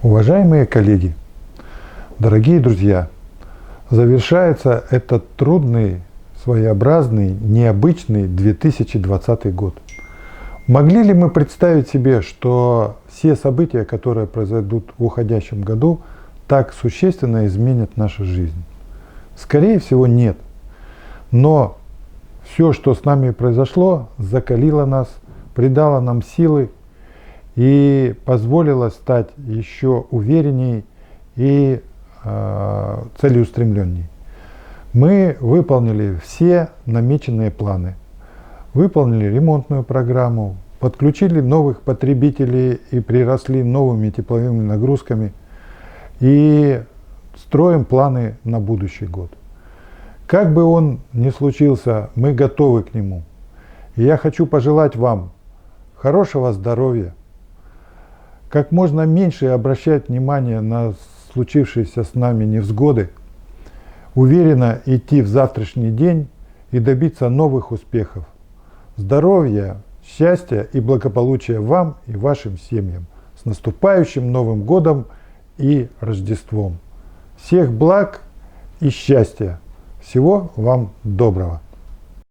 Уважаемые коллеги, дорогие друзья, завершается этот трудный, своеобразный, необычный 2020 год. Могли ли мы представить себе, что все события, которые произойдут в уходящем году, так существенно изменят нашу жизнь? Скорее всего, нет. Но все, что с нами произошло, закалило нас, придало нам силы и позволило стать еще уверенней и целеустремленней. Мы выполнили все намеченные планы, выполнили ремонтную программу, подключили новых потребителей и приросли новыми тепловыми нагрузками и строим планы на будущий год. Как бы он ни случился, мы готовы к нему. И я хочу пожелать вам хорошего здоровья, как можно меньше обращать внимание на случившиеся с нами невзгоды, уверенно идти в завтрашний день и добиться новых успехов. Здоровья, счастья и благополучия вам и вашим семьям. С наступающим Новым годом и Рождеством. Всех благ и счастья. Всего вам доброго.